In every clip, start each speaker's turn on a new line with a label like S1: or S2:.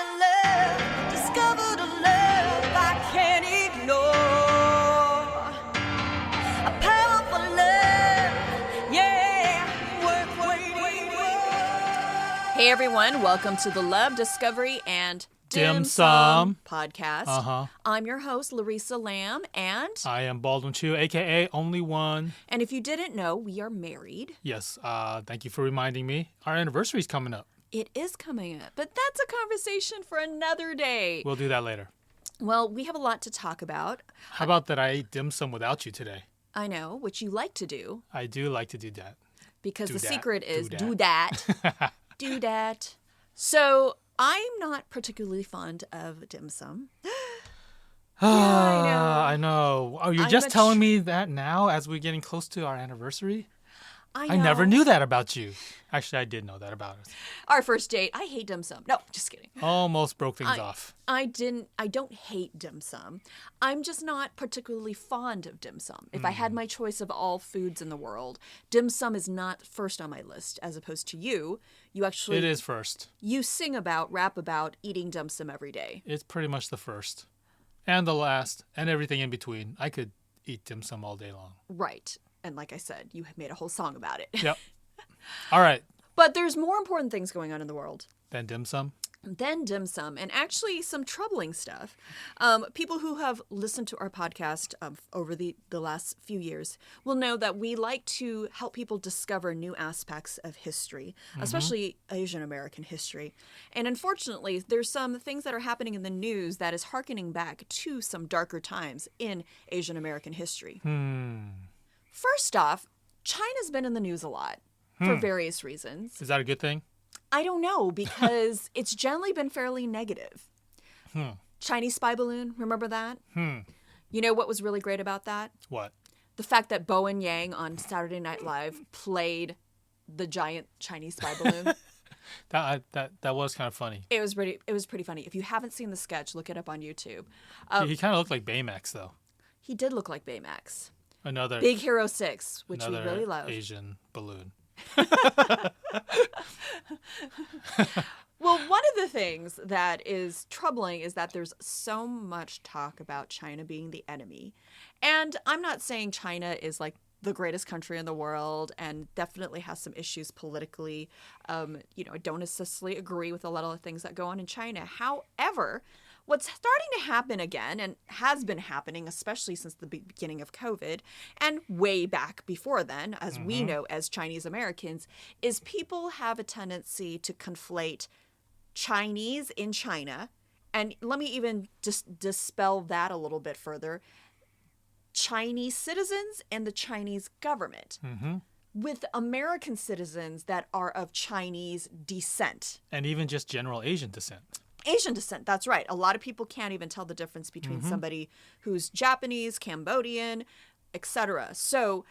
S1: a love, discovered a love I can't ignore. A powerful love, yeah, worth waiting for. Hey everyone, welcome to the Love, Discovery, and
S2: Dim Sum
S1: podcast. I'm your host, Larissa Lamb, and
S2: I am Baldwin Chiu, a.k.a. Only One.
S1: And if you didn't know, we are married.
S2: Yes, thank you for reminding me. Our anniversary's coming up.
S1: It is coming up, but that's a conversation for another day.
S2: We'll do that later.
S1: Well, we have a lot to talk about.
S2: How about that I ate dim sum without you today?
S1: I know, which you like to do.
S2: I do like to do that.
S1: Because
S2: Do
S1: the
S2: that.
S1: secret is
S2: Do
S1: do that. Do that. So I'm not particularly fond of dim sum.
S2: I know. Oh, you're
S1: I'm
S2: just
S1: a
S2: telling me that now as we're getting close to our anniversary?
S1: I
S2: I never knew that about you. Actually, I did know that about us.
S1: Our first date. I hate dim sum. No, just kidding.
S2: Almost broke things off.
S1: I don't hate dim sum. I'm just not particularly fond of dim sum. If I had my choice of all foods in the world, dim sum is not first on my list, as opposed to you. You actually...
S2: It is first.
S1: You rap about eating dim sum every day.
S2: It's pretty much the first. And the last. And everything in between. I could eat dim sum all day long.
S1: Right. And like I said, you have made a whole song about it.
S2: Yep. All right.
S1: But there's more important things going on in the world
S2: Then dim sum?
S1: than dim sum, and actually some troubling stuff. People who have listened to our podcast over the last few years will know that we like to help people discover new aspects of history, especially Asian American history. And unfortunately, there's some things that are happening in the news that is hearkening back to some darker times in Asian American history. First off, China's been in the news a lot for various reasons.
S2: Is that a good thing?
S1: I don't know, because it's generally been fairly negative. Chinese spy balloon, remember that? You know what was really great about that?
S2: What?
S1: The fact that Bowen Yang on Saturday Night Live played the giant Chinese spy balloon.
S2: That was kind of funny.
S1: It was pretty funny. If you haven't seen the sketch, look it up on YouTube.
S2: He kind of looked like Baymax, though.
S1: He did look like Baymax.
S2: Another
S1: Big Hero 6, which we really love.
S2: Asian balloon.
S1: Well, one of the things that is troubling is that there's so much talk about China being the enemy. And I'm not saying China is like the greatest country in the world and definitely has some issues politically. I don't necessarily agree with a lot of the things that go on in China. However, what's starting to happen again, and has been happening, especially since the beginning of COVID, and way back before then, as we know as Chinese Americans, is people have a tendency to conflate Chinese in China, and let me even just dispel that a little bit further, Chinese citizens and the Chinese government, with American citizens that are of Chinese descent.
S2: And even just general Asian descent.
S1: Asian descent, that's right. A lot of people can't even tell the difference between somebody who's Japanese, Cambodian, etc. So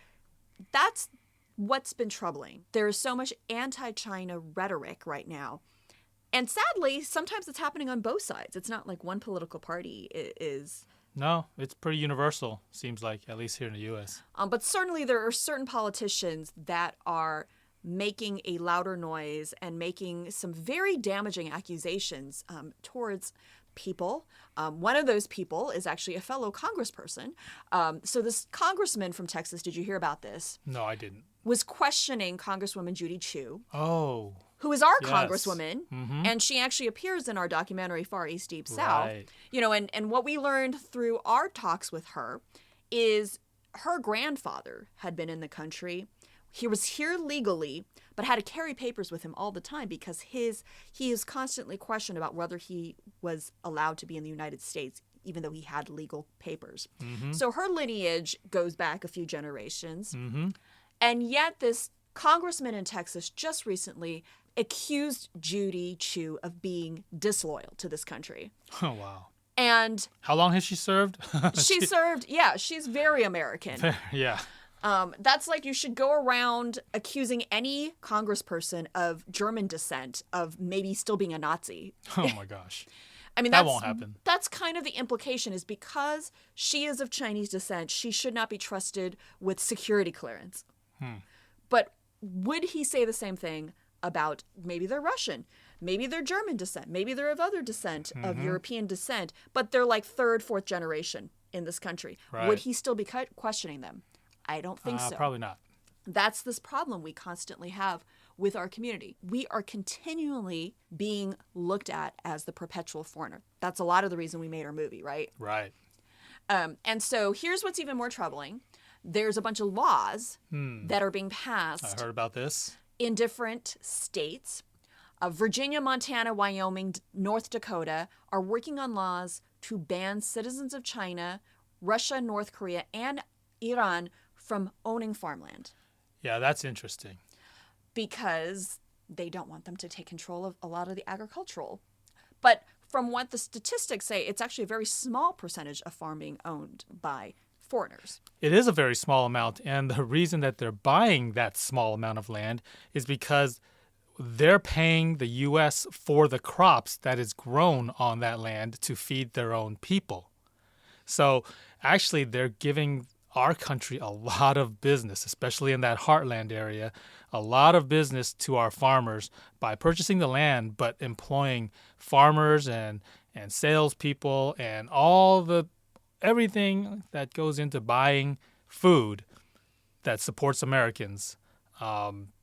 S1: that's what's been troubling. There is so much anti-China rhetoric right now. And sadly, sometimes it's happening on both sides. It's not like one political party is...
S2: No, it's pretty universal, seems like, at least here in the U.S.
S1: But certainly there are certain politicians that are making a louder noise and making some very damaging accusations towards people. One of those people is actually a fellow congressperson. So this congressman from Texas, did you hear about this?
S2: No, I didn't.
S1: Was questioning Congresswoman Judy Chu.
S2: Oh.
S1: Who is our
S2: yes.
S1: congresswoman, and she actually appears in our documentary Far East, Deep South.
S2: Right.
S1: And what we learned through our talks with her is her grandfather had been in the country. He was here legally, but had to carry papers with him all the time because he is constantly questioned about whether he was allowed to be in the United States, even though he had legal papers. So her lineage goes back a few generations. And yet this congressman in Texas just recently accused Judy Chu of being disloyal to this country.
S2: Oh, wow.
S1: And
S2: how long has she served?
S1: She's very American.
S2: Yeah.
S1: That's like you should go around accusing any congressperson of German descent of maybe still being a Nazi.
S2: Oh, my gosh.
S1: I mean,
S2: that won't happen.
S1: That's kind of the implication, is because she is of Chinese descent, she should not be trusted with security clearance. But would he say the same thing about maybe they're Russian? Maybe they're German descent. Maybe they're of other descent, of European descent, but they're like third, fourth generation in this country.
S2: Right.
S1: Would he still be questioning them? I don't think so.
S2: Probably not.
S1: That's this problem we constantly have with our community. We are continually being looked at as the perpetual foreigner. That's a lot of the reason we made our movie, right?
S2: Right.
S1: And so here's what's even more troubling. There's a bunch of laws that are being passed.
S2: I heard about this.
S1: In different states. Virginia, Montana, Wyoming, North Dakota are working on laws to ban citizens of China, Russia, North Korea, and Iran from owning farmland.
S2: Yeah, that's interesting.
S1: Because they don't want them to take control of a lot of the agricultural. But from what the statistics say, it's actually a very small percentage of farm being owned by foreigners.
S2: It is a very small amount, and the reason that they're buying that small amount of land is because they're paying the U.S. for the crops that is grown on that land to feed their own people. So actually, they're giving our country a lot of business, especially in that heartland area, a lot of business to our farmers by purchasing the land, but employing farmers and salespeople and everything that goes into buying food that supports Americans.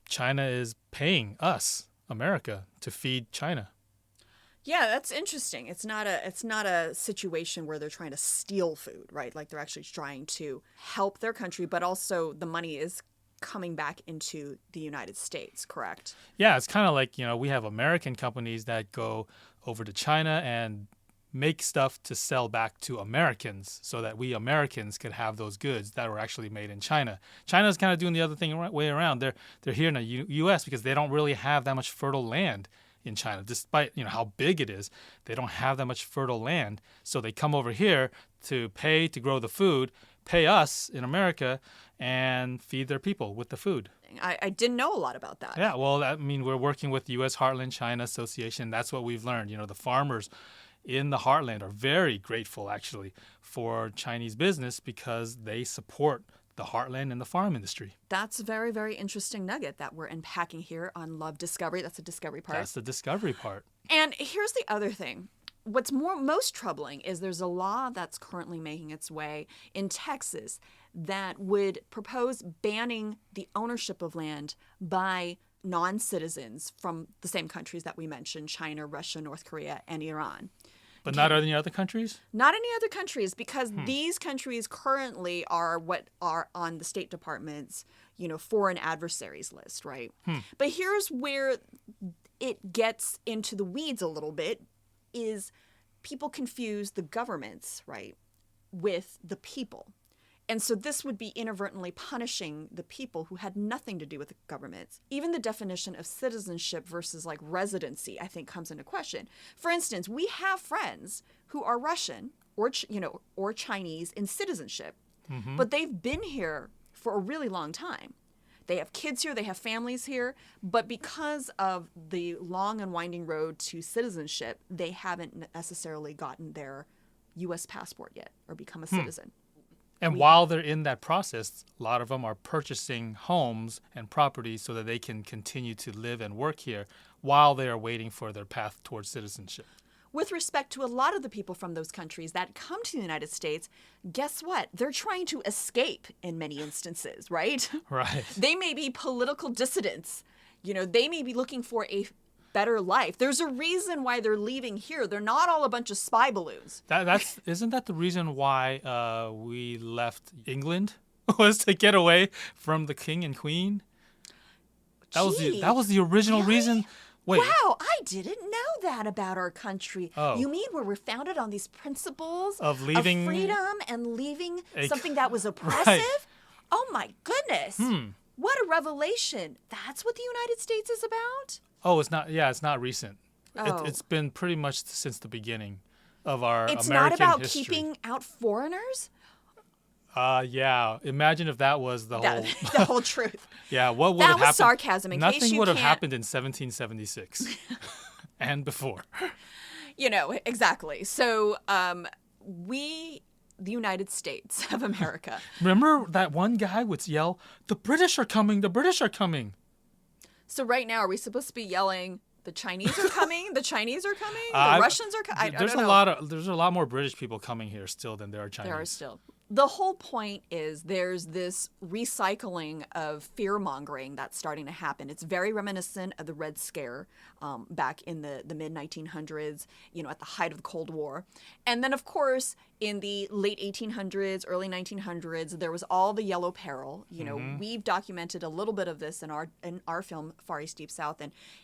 S2: China is paying us, America, to feed China.
S1: Yeah, that's interesting. It's not a situation where they're trying to steal food, right? Like they're actually trying to help their country, but also the money is coming back into the United States, correct?
S2: Yeah, it's kind of like, we have American companies that go over to China and make stuff to sell back to Americans so that we Americans could have those goods that were actually made in China. China's kind of doing the other thing way around. They're here in the U.S. because they don't really have that much fertile land in China. Despite how big it is, they don't have that much fertile land. So they come over here to pay to grow the food, pay us in America, and feed their people with the food.
S1: I didn't know a lot about that.
S2: Yeah, well, we're working with the U.S. Heartland China Association. That's what we've learned. The farmers in the heartland are very grateful, actually, for Chinese business because they support the heartland and the farm industry.
S1: That's a very, very interesting nugget that we're unpacking here on Love Discovery. That's the discovery part.
S2: That's the discovery part.
S1: And here's the other thing. What's most troubling is there's a law that's currently making its way in Texas that would propose banning the ownership of land by non-citizens from the same countries that we mentioned, China, Russia, North Korea, and Iran.
S2: But not any other countries?
S1: Not any other countries, because these countries currently are what are on the State Department's, foreign adversaries list, right? But here's where it gets into the weeds a little bit, is people confuse the governments, right, with the people. And so this would be inadvertently punishing the people who had nothing to do with the governments. Even the definition of citizenship versus like residency, I think, comes into question. For instance, we have friends who are Russian or Chinese in citizenship, but they've been here for a really long time. They have kids here, they have families here, but because of the long and winding road to citizenship, they haven't necessarily gotten their U.S. passport yet or become a citizen.
S2: And while they're in that process, a lot of them are purchasing homes and properties so that they can continue to live and work here while they are waiting for their path towards citizenship.
S1: With respect to a lot of the people from those countries that come to the United States, guess what? They're trying to escape in many instances, right?
S2: Right.
S1: They may be political dissidents. They may be looking for a better life. There's a reason why they're leaving here. They're not all a bunch of spy balloons.
S2: Isn't that the reason why we left England? Was to get away from the king and queen? That was the original reason. Wait.
S1: Wow, I didn't know that about our country.
S2: Oh.
S1: You mean where we're founded on these principles
S2: of leaving
S1: of freedom and leaving something that was oppressive?
S2: Right.
S1: Oh my goodness. What a revelation. That's what the United States is about?
S2: Oh, it's not. Yeah, it's not recent.
S1: Oh.
S2: It's been pretty much since the beginning of our
S1: It's
S2: American
S1: not about
S2: history.
S1: keeping out foreigners?
S2: Yeah. Imagine if that was the whole
S1: the whole truth.
S2: Yeah, what would
S1: That
S2: have
S1: was
S2: happened?
S1: sarcasm. In
S2: Nothing
S1: case you
S2: would have
S1: can't-
S2: happened in 1776 and before.
S1: Exactly. So we, the United States of America.
S2: Remember that one guy would yell, "The British are coming! The British are coming!"
S1: So right now, are we supposed to be yelling, The Chinese are coming. The Chinese are coming. The Russians are coming.
S2: There's a lot more British people coming here still than there are Chinese.
S1: There are still. The whole point is there's this recycling of fear-mongering that's starting to happen. It's very reminiscent of the Red Scare back in the mid-1900s, at the height of the Cold War. And then, of course, in the late 1800s, early 1900s, there was all the Yellow Peril. We've documented a little bit of this in our film, Far East, Deep South.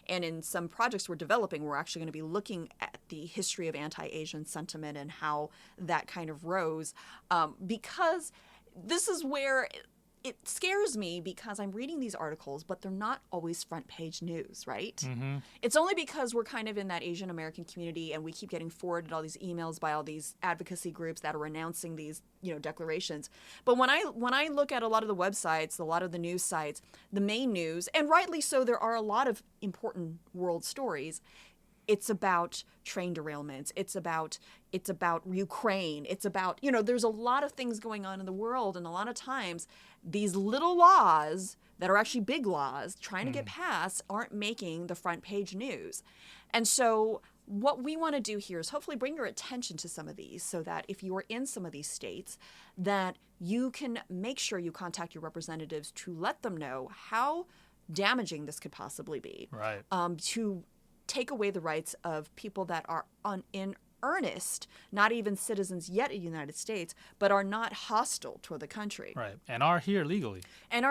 S1: And in some projects we're developing, we're actually going to be looking at the history of anti-Asian sentiment and how that kind of rose. Because this is where it scares me, because I'm reading these articles, but they're not always front page news, right? Mm-hmm. It's only because we're kind of in that Asian American community and we keep getting forwarded all these emails by all these advocacy groups that are announcing these, declarations. But when I look at a lot of the websites, a lot of the news sites, the main news, and rightly so, there are a lot of important world stories. It's about train derailments. It's about Ukraine. It's about, there's a lot of things going on in the world. And a lot of times these little laws that are actually big laws trying to get passed aren't making the front page news. And so what we want to do here is hopefully bring your attention to some of these so that if you are in some of these states, that you can make sure you contact your representatives to let them know how damaging this could possibly be.
S2: Right.
S1: To take away the rights of people that are in earnest, not even citizens yet in the United States, but are not hostile toward the country.
S2: Right, and are here legally.
S1: And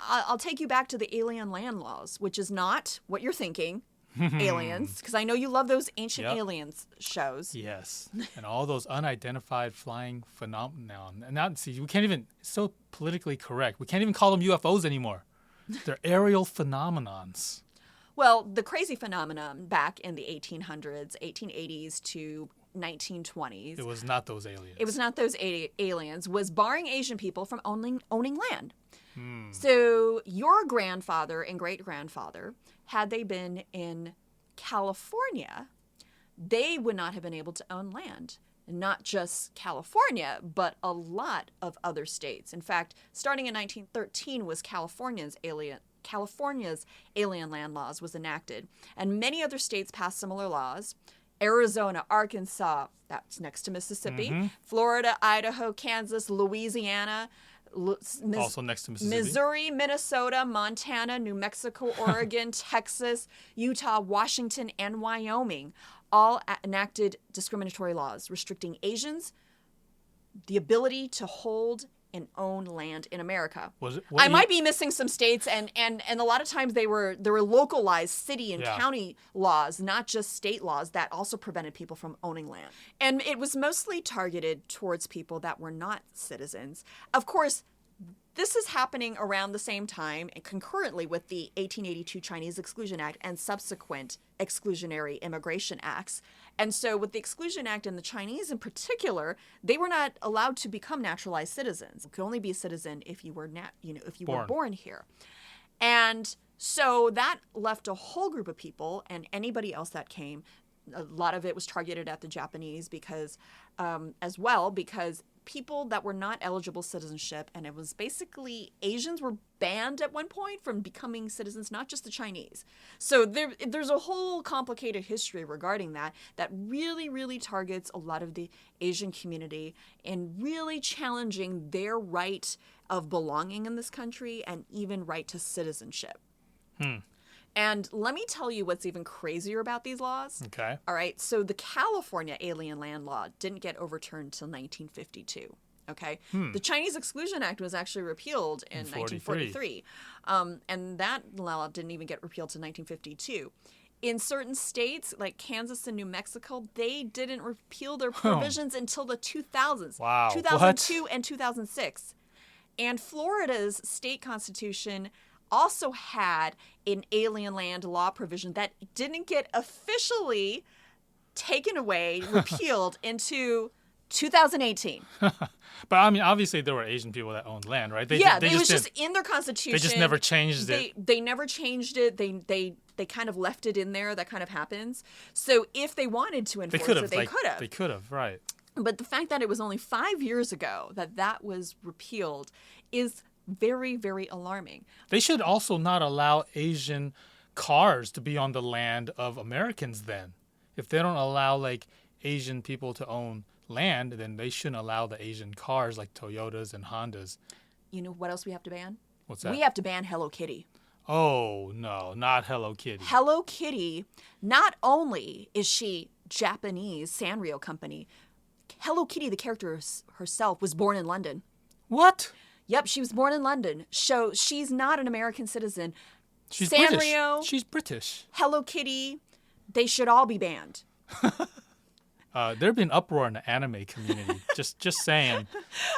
S1: I'll take you back to the alien land laws, which is not what you're thinking, aliens, because I know you love those ancient aliens shows.
S2: Yes, and all those unidentified flying phenomenon. And now, see, we can't even, it's so politically correct, we can't even call them UFOs anymore. They're aerial phenomenons.
S1: Well, the crazy phenomenon back in the 1800s, 1880s to 1920s.
S2: It was not those aliens.
S1: It was not those aliens. Was barring Asian people from owning land. So your grandfather and great-grandfather, had they been in California, they would not have been able to own land. Not just California, but a lot of other states. In fact, starting in 1913 was California's alien land laws was enacted. And many other states passed similar laws. Arizona, Arkansas, that's next to Mississippi, Florida, Idaho, Kansas, Louisiana,
S2: also next to Mississippi,
S1: Missouri, Minnesota, Montana, New Mexico, Oregon, Texas, Utah, Washington, and Wyoming all enacted discriminatory laws restricting Asians the ability to hold and own land in America. I might be missing some states, and a lot of times they were localized city and county laws, not just state laws, that also prevented people from owning land. And it was mostly targeted towards people that were not citizens. Of course, this is happening around the same time and concurrently with the 1882 Chinese Exclusion Act and subsequent exclusionary immigration acts. And so with the Exclusion Act and the Chinese in particular, they were not allowed to become naturalized citizens. You could only be a citizen if you were were born here. And so that left a whole group of people, and anybody else that came, a lot of it was targeted at the Japanese because people that were not eligible citizenship, and it was basically Asians were banned at one point from becoming citizens, not just the Chinese. So there's a whole complicated history regarding that really, really targets a lot of the Asian community and really challenging their right of belonging in this country and even right to citizenship. And let me tell you what's even crazier about these laws.
S2: Okay.
S1: All right. So the California alien land law didn't get overturned until 1952. Okay. The Chinese Exclusion Act was actually repealed in 1943. And that law didn't even get repealed until 1952. In certain states, like Kansas and New Mexico, they didn't repeal their provisions until the 2000s.
S2: Wow.
S1: 2002 and 2006. And Florida's state constitution also had an alien land law provision that didn't get officially taken away, repealed into 2018.
S2: But I mean, obviously there were Asian people that owned land, right? It was just
S1: in their constitution.
S2: They just never changed it.
S1: They never changed it. They kind of left it in there. That kind of happens. So if they wanted to enforce it, they could have.
S2: They could have, right.
S1: But the fact that it was only 5 years ago that was repealed is very, very alarming.
S2: They should also not allow Asian cars to be on the land of Americans then. If they don't allow like Asian people to own land, then they shouldn't allow the Asian cars like Toyotas and Hondas.
S1: You know what else we have to ban?
S2: What's that?
S1: We have to ban Hello Kitty.
S2: Oh, no, not Hello Kitty.
S1: Hello Kitty, not only is she Japanese Sanrio company, Hello Kitty, the character herself, was born in London.
S2: What?
S1: Yep, she was born in London. So she's not an American citizen.
S2: She's
S1: Sanrio,
S2: British. She's British.
S1: Hello Kitty, they should all be banned.
S2: There'd be an uproar in the anime community. just saying.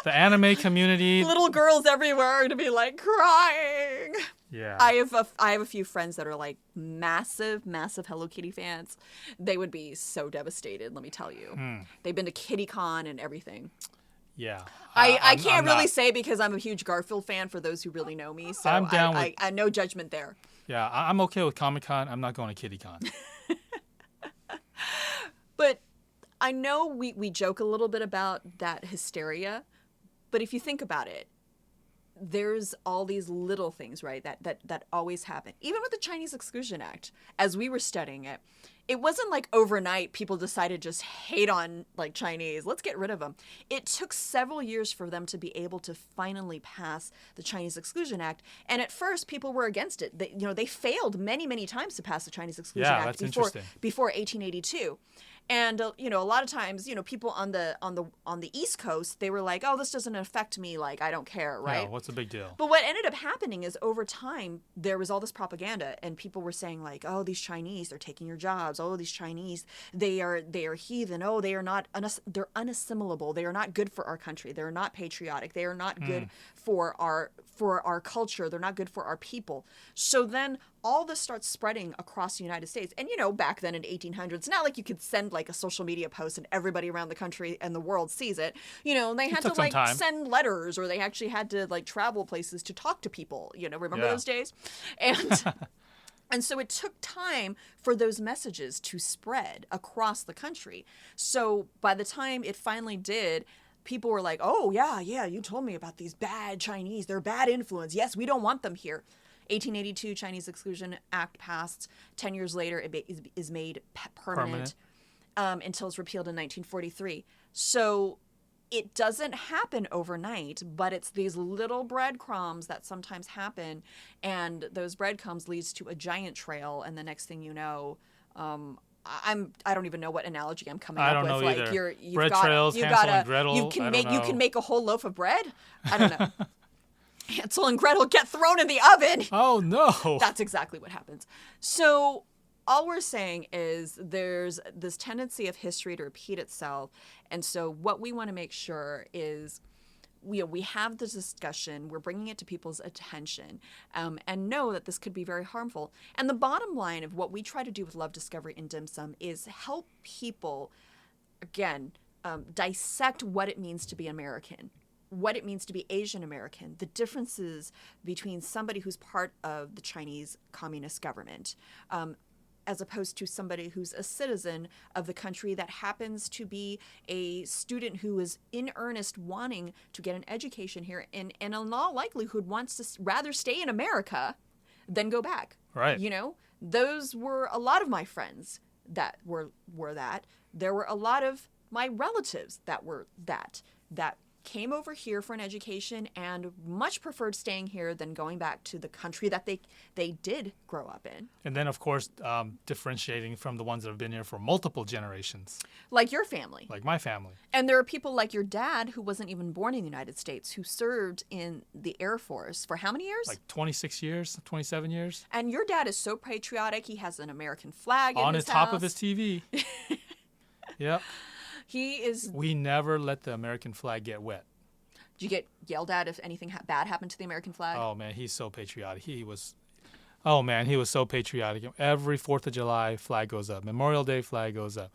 S2: The anime community.
S1: Little girls everywhere are gonna be like crying.
S2: Yeah.
S1: I have a few friends that are like massive Hello Kitty fans. They would be so devastated, let me tell you. They've been to KittyCon and everything.
S2: Yeah.
S1: I can't really say because I'm a huge Garfield fan for those who really know me. So
S2: I'm down with...
S1: I no judgment there.
S2: Yeah, I'm okay with Comic-Con. I'm not going to KittyCon.
S1: But I know we joke a little bit about that hysteria, but if you think about it, there's all these little things, right, that always happen. Even with the Chinese Exclusion Act, as we were studying it, it wasn't like overnight people decided to just hate on like Chinese. Let's get rid of them. It took several years for them to be able to finally pass the Chinese Exclusion Act. And at first, people were against it. They failed many, many times to pass the Chinese Exclusion Act before 1882. And a lot of times, people on the East Coast, they were like, "Oh, this doesn't affect me. Like, I don't care, right?"
S2: Yeah, what's the big deal?
S1: But what ended up happening is over time, there was all this propaganda, and people were saying like, "Oh, these Chinese, they're taking your jobs. Oh, these Chinese, they are heathen. Oh, they are not. They're unassimilable. They are not good for our country. They're not patriotic. They are not good for our culture. They're not good for our people." So then all this starts spreading across the United States. And, back then in 1800s, it's not like you could send like a social media post and everybody around the country and the world sees it. They had to like send letters, or they actually had to like travel places to talk to people, remember those days? And and so it took time for those messages to spread across the country. So by the time it finally did, people were like, "Oh, yeah, you told me about these bad Chinese. They're bad influence. Yes, we don't want them here." 1882 Chinese Exclusion Act passed. 10 years later, it is made permanent. Until it's repealed in 1943. So it doesn't happen overnight, but it's these little breadcrumbs that sometimes happen, and those breadcrumbs leads to a giant trail, and the next thing you know, I don't even know what analogy I'm coming up with.
S2: I don't know
S1: like
S2: either.
S1: You've
S2: bread
S1: got,
S2: trails,
S1: you
S2: Hansel
S1: gotta,
S2: and Gretel.
S1: you can make a whole loaf of bread. I don't know. Hansel and Gretel get thrown in the oven.
S2: Oh, no.
S1: That's exactly what happens. So all we're saying is there's this tendency of history to repeat itself. And so what we want to make sure is we have this discussion, we're bringing it to people's attention, and know that this could be very harmful. And the bottom line of what we try to do with Love Discovery and Dim Sum is help people, again, dissect what it means to be American, what it means to be Asian American, the differences between somebody who's part of the Chinese Communist government, as opposed to somebody who's a citizen of the country that happens to be a student who is in earnest wanting to get an education here and in all likelihood wants to rather stay in America than go back.
S2: Right.
S1: Those were a lot of my friends that were that. There were a lot of my relatives that were that came over here for an education and much preferred staying here than going back to the country that they did grow up in.
S2: And then, of course, differentiating from the ones that have been here for multiple generations.
S1: Like your family.
S2: Like my family.
S1: And there are people like your dad who wasn't even born in the United States who served in the Air Force for how many years?
S2: Like 26 years, 27 years.
S1: And your dad is so patriotic. He has an American flag
S2: on
S1: in his
S2: the top
S1: house.
S2: of his TV. Yep.
S1: He is.
S2: We never let the American flag get wet.
S1: Did you get yelled at if anything bad happened to the American flag?
S2: Oh, man, he's so patriotic. He was so patriotic. Every 4th of July, flag goes up. Memorial Day, flag goes up.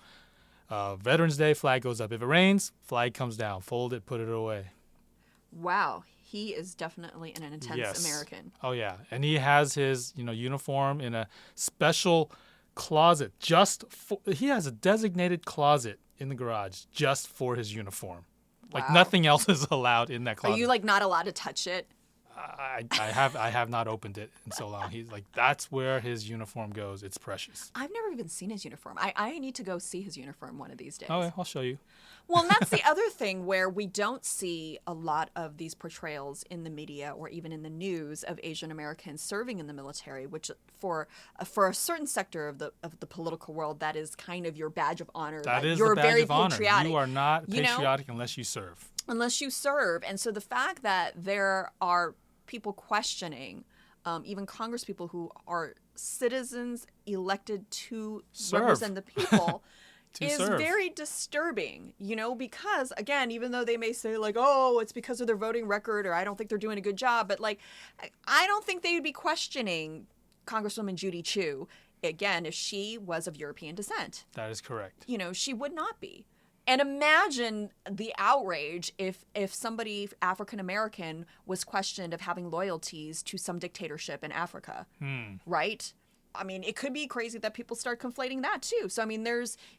S2: Veterans Day, flag goes up. If it rains, flag comes down. Fold it, put it away.
S1: Wow. He is definitely an intense American.
S2: Oh, yeah. And he has his, uniform in a special closet. He has a designated closet in the garage just for his uniform. Like, nothing else is allowed in that closet.
S1: Are you, not allowed to touch it?
S2: I have not opened it in so long. He's like, that's where his uniform goes. It's precious.
S1: I've never even seen his uniform. I need to go see his uniform one of these days.
S2: Okay, I'll show you.
S1: Well, and that's the other thing where we don't see a lot of these portrayals in the media or even in the news of Asian Americans serving in the military, which for a certain sector of the political world, that is kind of your badge of honor.
S2: That is
S1: you're
S2: the badge
S1: very
S2: of honor.
S1: patriotic.
S2: You are not patriotic unless you serve.
S1: Unless you serve. And so the fact that there are people questioning, even congresspeople who are citizens elected to represent the people, is very disturbing, because, again, even though they may say, like, oh, it's because of their voting record, or I don't think they're doing a good job, but, like, I don't think they would be questioning Congresswoman Judy Chu, again, if she was of European descent.
S2: That is correct.
S1: She would not be. And imagine the outrage if somebody African-American was questioned of having loyalties to some dictatorship in Africa, right? I mean, it could be crazy that people start conflating that too. So, I mean,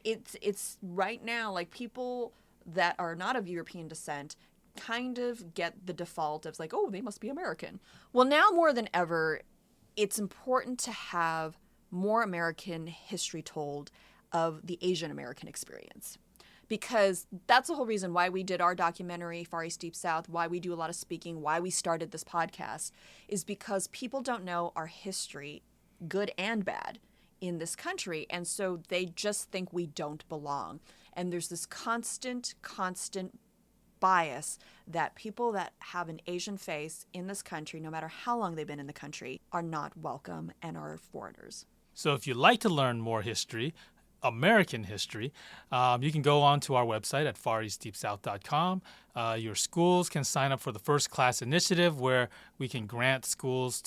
S1: it's right now, like, people that are not of European descent kind of get the default of like, oh, they must be American. Well, now more than ever, it's important to have more American history told of the Asian American experience. Because that's the whole reason why we did our documentary, Far East Deep South, why we do a lot of speaking, why we started this podcast, is because people don't know our history, good and bad, in this country. And so they just think we don't belong. And there's this constant bias that people that have an Asian face in this country, no matter how long they've been in the country, are not welcome and are foreigners.
S2: So if you'd like to learn more history, American history, you can go on to our website at fareastdeepsouth.com. Your schools can sign up for the First Class Initiative, where we can grant schools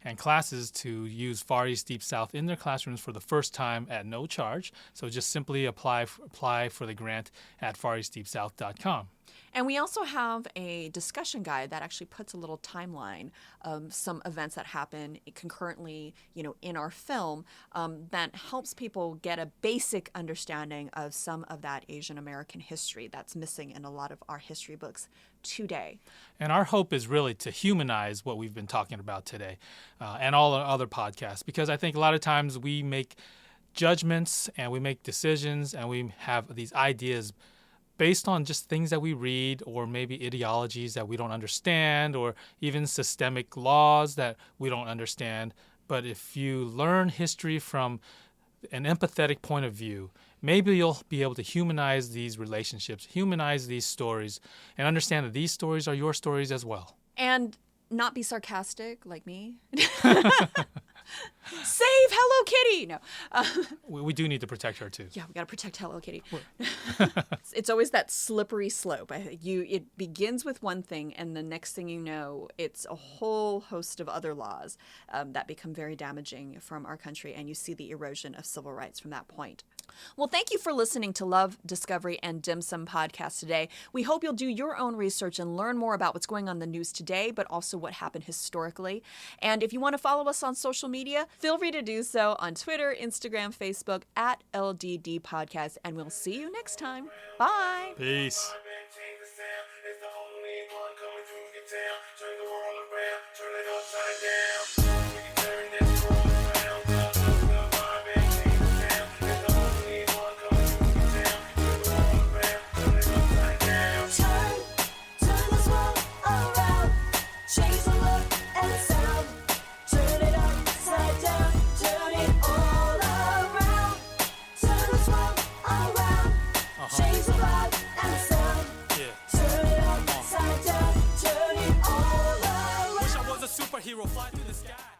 S2: and classes to use Far East Deep South in their classrooms for the first time at no charge. So just simply apply for the grant at fareastdeepsouth.com.
S1: And we also have a discussion guide that actually puts a little timeline of some events that happen concurrently, in our film, that helps people get a basic understanding of some of that Asian American history that's missing in a lot of our history books today.
S2: And our hope is really to humanize what we've been talking about today, and all our other podcasts, because I think a lot of times we make judgments and we make decisions and we have these ideas based on just things that we read, or maybe ideologies that we don't understand, or even systemic laws that we don't understand. But if you learn history from an empathetic point of view, maybe you'll be able to humanize these relationships, humanize these stories, and understand that these stories are your stories as well.
S1: And not be sarcastic like me. Save Hello Kitty! No.
S2: We do need to protect her, too.
S1: Yeah, we got to protect Hello Kitty. It's always that slippery slope. It begins with one thing, and the next thing you know, it's a whole host of other laws that become very damaging from our country, and you see the erosion of civil rights from that point. Well, thank you for listening to Love, Discovery, and Dim Sum podcast today. We hope you'll do your own research and learn more about what's going on in the news today, but also what happened historically. And if you want to follow us on social media, feel free to do so on Twitter, Instagram, Facebook, at LDD Podcast. And we'll see you next time. Bye.
S2: Peace. Hero fly through the sky.